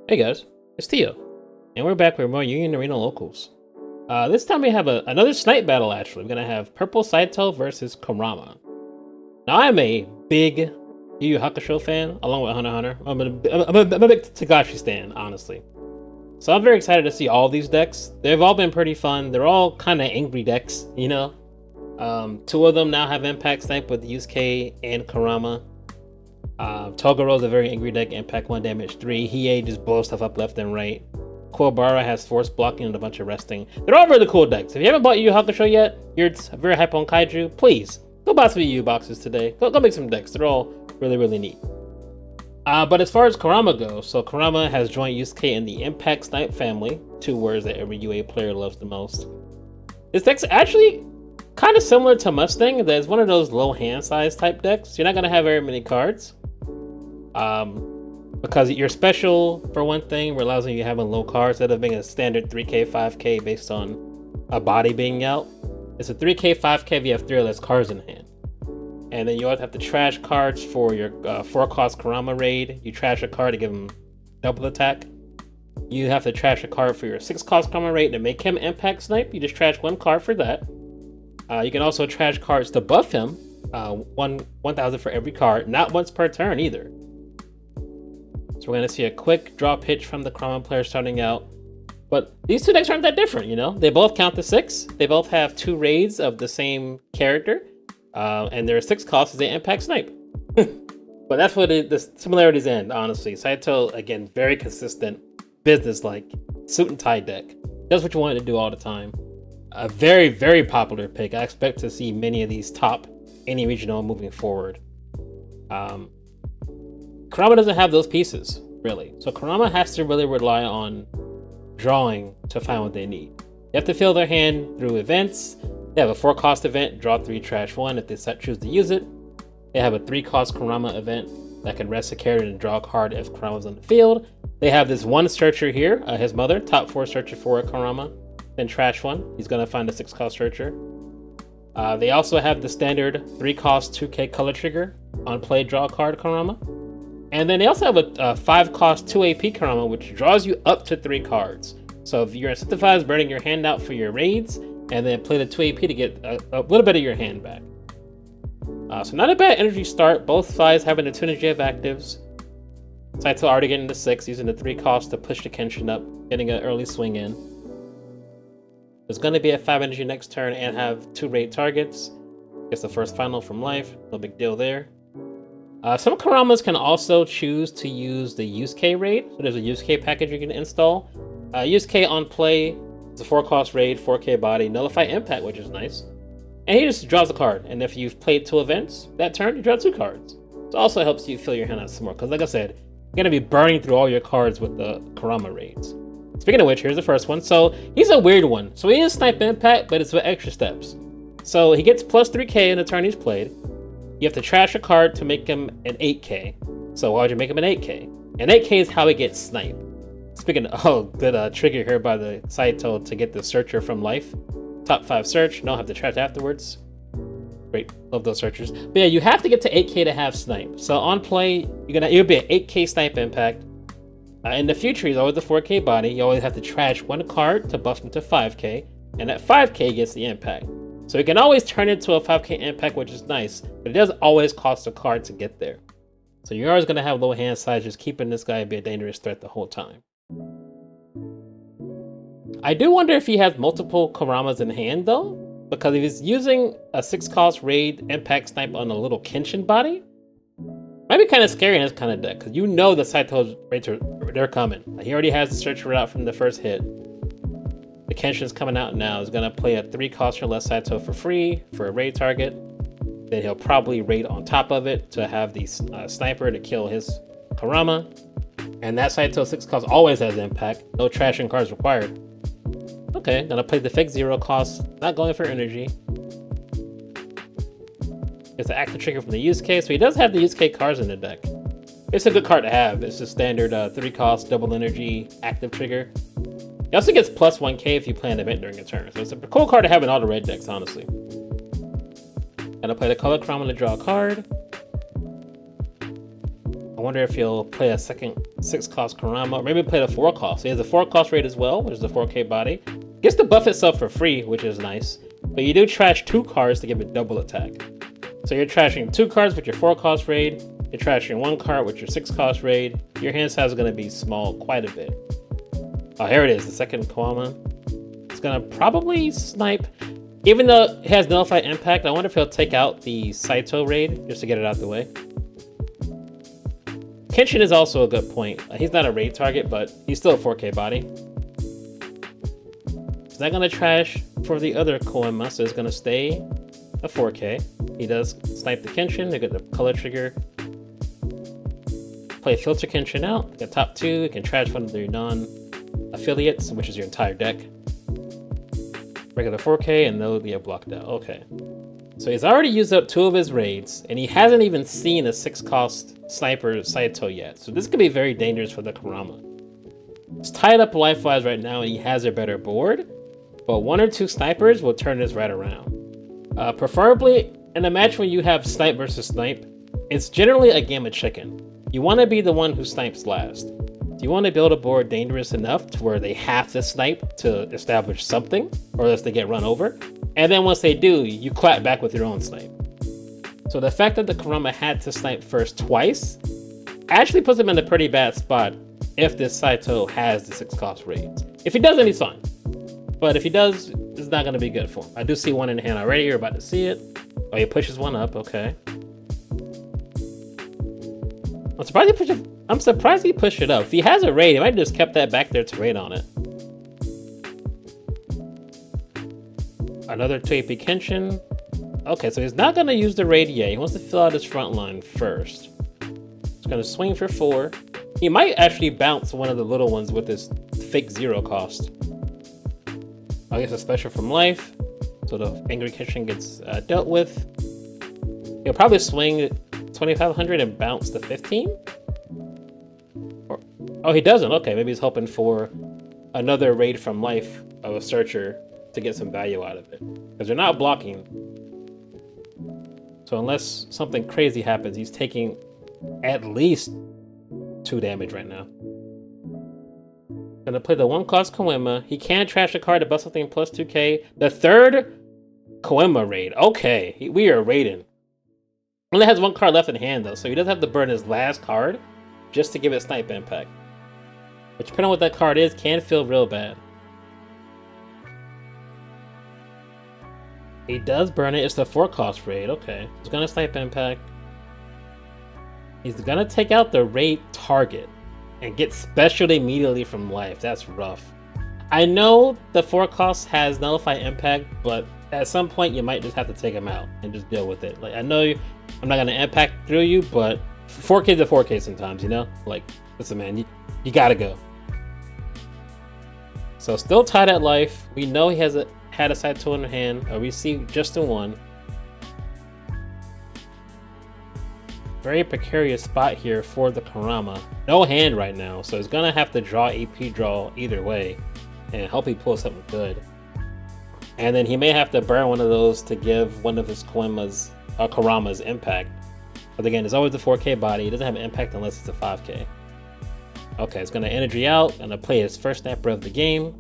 Hey guys, it's Tio, and we're back with more Union Arena locals. This time we have another snipe battle. Actually, we're gonna have Purple Saito versus Kurama. Now I'm a big Yu Yu Hakusho fan, along with Hunter x Hunter. I'm a big Tagashi stan, honestly. So I'm very excited to see all these decks. They've all been pretty fun. They're all kind of angry decks, you know. Two of them now have Impact Snipe with Yusuke and Kurama. Togaro's a very angry deck, Impact 1, Damage 3. Hiei just blows stuff up left and right. Kuwabara has Force Blocking and a bunch of Resting. They're all really cool decks. If you haven't bought Yu Yu Hakusho yet, you're very hype on Kaiju, please go buy some Yu Yu boxes today. Go make some decks. They're all really neat. But as far as Kurama goes, so Kurama has joined Yusuke in the Impact Snipe family, two words that every UA player loves the most. This deck's actually kind of similar to Mustang. That's one of those low hand size type decks. You're not going to have very many cards. Because you're special for one thing, realizing you having low cards instead of being a standard 3k, 5k based on a body being out. It's a 3k, 5k if you have 3 or less cards in hand. And then you always have to trash cards for your 4-cost Kurama raid. You trash a card to give him double attack. You have to trash a card for your 6-cost Kurama raid to make him Impact Snipe. You just trash 1 card for that. You can also trash cards to buff him, 1,000 for every card, not once per turn either. So we're going to see a quick draw pitch from the Kurama player starting out. But these two decks aren't that different, you know? They both count to 6. They both have 2 raids of the same character. And their 6 costs is the Impact Snipe. But that's what the similarities end, honestly. Saito, again, very consistent, business-like, suit and tie deck. That's what you wanted to do all the time. A very popular pick. I expect to see many of these top any regional moving forward. Kurama doesn't have those pieces, really. So Kurama has to really rely on drawing to find what they need. You have to fill their hand through events. They have a 4-cost event, draw 3, trash 1 if they choose to use it. They have a 3-cost Kurama event that can rest a character and draw a card if Kurama's on the field. They have this one searcher here, his mother, top 4 searcher for Kurama. Then trash 1, he's going to find a 6-cost searcher. They also have the standard 3-cost 2k color trigger on play draw card Kurama. And then they also have a 5-cost 2 AP Kurama, which draws you up to 3 cards. So if you're incentivized burning your hand out for your raids, and then play the 2 AP to get a little bit of your hand back. So not a bad energy start. Both sides having the 2 energy of actives. Saito already getting the 6, using the 3 cost to push the Kenshin up, getting an early swing in. There's going to be a 5 energy next turn and have 2 raid targets. Gets the first final from life. No big deal there. Some Kuramas can also choose to use the Yusuke raid. So there's a Yusuke package you can install. Yusuke on play, it's a 4-cost raid, 4k body, nullify impact, which is nice. And he just draws a card. And if you've played 2 events that turn, you draw 2 cards. So it also helps you fill your hand out some more. Because like I said, you're going to be burning through all your cards with the Kurama raids. Speaking of which, here's the first one. So he's a weird one. So he is snipe impact, but it's with extra steps. So he gets plus 3k in the turn he's played. You have to trash a card to make him an 8k. So why would you make him an 8k? An 8k is how he gets sniped. Speaking of, good trigger here by the Saito to get the searcher from life. Top 5 search, don't have to trash afterwards. Great, love those searchers. But yeah, you have to get to 8k to have snipe. So on play, you'll be an 8k snipe impact. In the future, he's always a 4k body. You always have to trash 1 card to buff him to 5k. And that 5k gets the impact. So you can always turn into a 5k impact, which is nice, but it does always cost a card to get there. So you're always going to have low hand size, just keeping this guy be a dangerous threat the whole time. I do wonder if he has multiple Kuramas in hand though, because if he's using a 6-cost raid impact snipe on a little Kenshin body, might be kind of scary in this kind of deck, because you know the Saito's raids they're coming. He already has the searcher out from the first hit. The Kenshin's coming out now. He's going to play a 3-cost or less Saito for free for a raid target. Then he'll probably raid on top of it to have the sniper to kill his Kurama. And that Saito 6-cost always has impact. No trashing cards required. Okay, gonna play the fake 0-cost. Not going for energy. It's an active trigger from the Yusuke. So he does have the Yusuke cards in the deck. It's a good card to have. It's a standard 3-cost double energy active trigger. He also gets plus 1k if you play an event during a turn. So it's a cool card to have in all the red decks, honestly. Gonna play the color Kurama to draw a card. I wonder if he'll play a second 6 cost Kurama, or maybe play the 4 cost. So he has a 4 cost raid as well, which is a 4K body. Gets to buff itself for free, which is nice. But you do trash 2 cards to give it double attack. So you're trashing 2 cards with your 4 cost raid. You're trashing 1 card with your 6 cost raid. Your hand size is going to be small quite a bit. Oh, here it is, the second Kurama. It's going to probably snipe. Even though it has nullified impact, I wonder if he'll take out the Saito raid just to get it out the way. Kenshin is also a good point. He's not a raid target, but he's still a 4K body. He's not going to trash for the other Kurama, so it's going to stay a 4K. He does snipe the Kenshin, they get the color trigger. Play filter Kenshin out, get top 2, you can trash one of their non-affiliates, which is your entire deck. Regular 4K, and they'll be blocked out. Okay. So he's already used up 2 of his raids, and he hasn't even seen a 6 cost sniper Saito yet. So this could be very dangerous for the Kurama. He's tied up life-wise right now, and he has a better board, but 1 or 2 snipers will turn this right around. Preferably, in a match when you have snipe versus snipe, it's generally a game of chicken. You want to be the one who snipes last. Do you want to build a board dangerous enough to where they have to snipe to establish something, or else they get run over? And then once they do, you clap back with your own snipe. So the fact that the Kurama had to snipe first twice actually puts him in a pretty bad spot if this Saito has the 6 cost raids. If he doesn't, he's fine. But if he does, it's not going to be good for him. I do see one in hand already. You're about to see it. Oh, he pushes one up. Okay. I'm surprised he pushed it up. If he has a raid, he might have just kept that back there to raid on it. Another 2 AP Kenshin. Okay, so he's not going to use the raid yet. He wants to fill out his front line first. He's going to swing for 4. He might actually bounce one of the little ones with this fake 0 cost. I guess a special from life. So the Angry Kenshin gets dealt with. He'll probably swing 2,500 and bounce the 15? Oh, he doesn't. Okay, maybe he's hoping for another raid from life of a searcher to get some value out of it. Because they're not blocking. So unless something crazy happens, he's taking at least 2 damage right now. Gonna play the 1 cost Koema. He can trash a card to bust something plus 2k. The 3rd Koema raid. Okay, we are raiding. Only has 1 card left in hand though, so he does have to burn his last card just to give it snipe impact. Which, depending on what that card is, can feel real bad. He does burn it. It's the 4 cost raid. Okay, he's gonna snipe impact. He's gonna take out the raid target and get special immediately from life. That's rough. I know the 4 cost has nullified impact, but at some point you might just have to take him out and just deal with it. Like, I know I'm not gonna impact through you, but 4K to 4K sometimes, you know? Like, listen man, you gotta go. So still tied at life. We know he has had a Saito in hand. We see just in 1. Very precarious spot here for the Kurama. No hand right now, so he's gonna have to draw AP draw either way and hope he pulls something good. And then he may have to burn one of those to give one of his Kurama's impact. But again, it's always the 4K body. It doesn't have an impact unless it's a 5K. Okay, it's gonna energy out, gonna play his first sniper of the game.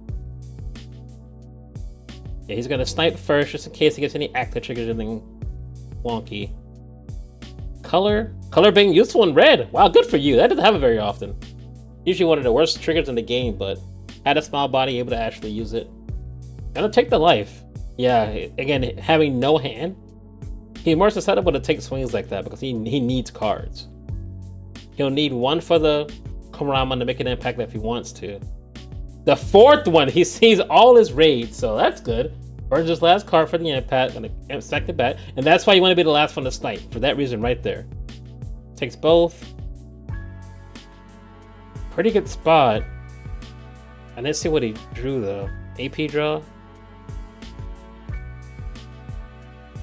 Yeah, he's gonna snipe first just in case he gets any active triggers, anything wonky. Color being useful in red. Wow, good for you. That doesn't happen very often. Usually one of the worst triggers in the game, but had a small body able to actually use it. Gonna take the life. Yeah, again, having no hand, he's more susceptible to take swings like that because he needs cards. He'll need 1 for the Kurama to make an impact if he wants to. The 4th one, he sees all his raids, so that's good. Burns his last card for the impact, gonna stack it back, and that's why you want to be the last one to snipe, for that reason right there. Takes both. Pretty good spot. I didn't see what he drew though. AP draw.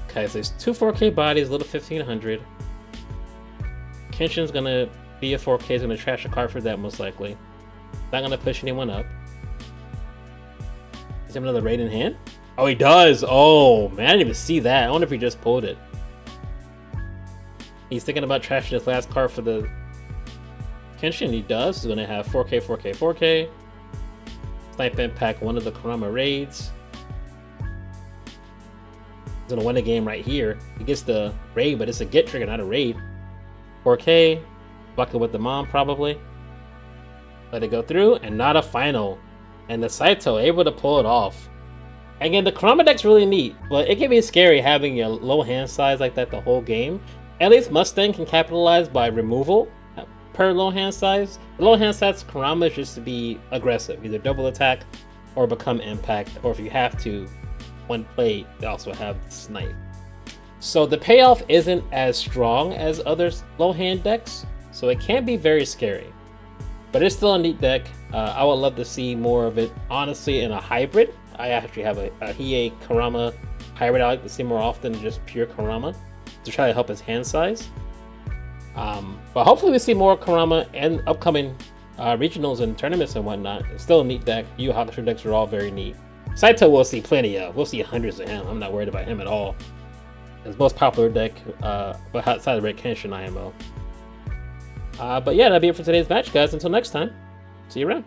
Okay, so there's 2 4K bodies, a little 1500. Kenshin's gonna be a 4K, he's gonna trash a card for that most likely. Not gonna push anyone up. Does he have another raid in hand? Oh, he does! Oh, man, I didn't even see that. I wonder if he just pulled it. He's thinking about trashing his last card for the Kenshin, he does. He's gonna have 4K, 4K, 4K. Snipe Impact, one of the Kurama raids. He's gonna win a game right here. He gets the raid, but it's a get trigger, not a raid. 4K, bucket with the mom probably. Let it go through, and not a final. And the Saito able to pull it off. Again, the Kurama deck's really neat, but it can be scary having a low hand size like that the whole game. At least Mustang can capitalize by removal per low hand size. The low hand size Kurama is just to be aggressive, either double attack or become impact, or if you have to, when played, they also have snipe. So the payoff isn't as strong as other low hand decks, so it can be very scary. But it's still a neat deck. I would love to see more of it, honestly, in a hybrid. I actually have a Hiei Kurama hybrid I like to see more often than just pure Kurama to try to help his hand size. But hopefully we see more Kurama and upcoming regionals and tournaments and whatnot. It's still a neat deck. Yu Hakusho decks are all very neat. Saito we'll see plenty of. We'll see hundreds of him. I'm not worried about him at all. His most popular deck, but outside of Red Kenshin IMO. But yeah, that'll be it for today's match, guys. Until next time, see you around.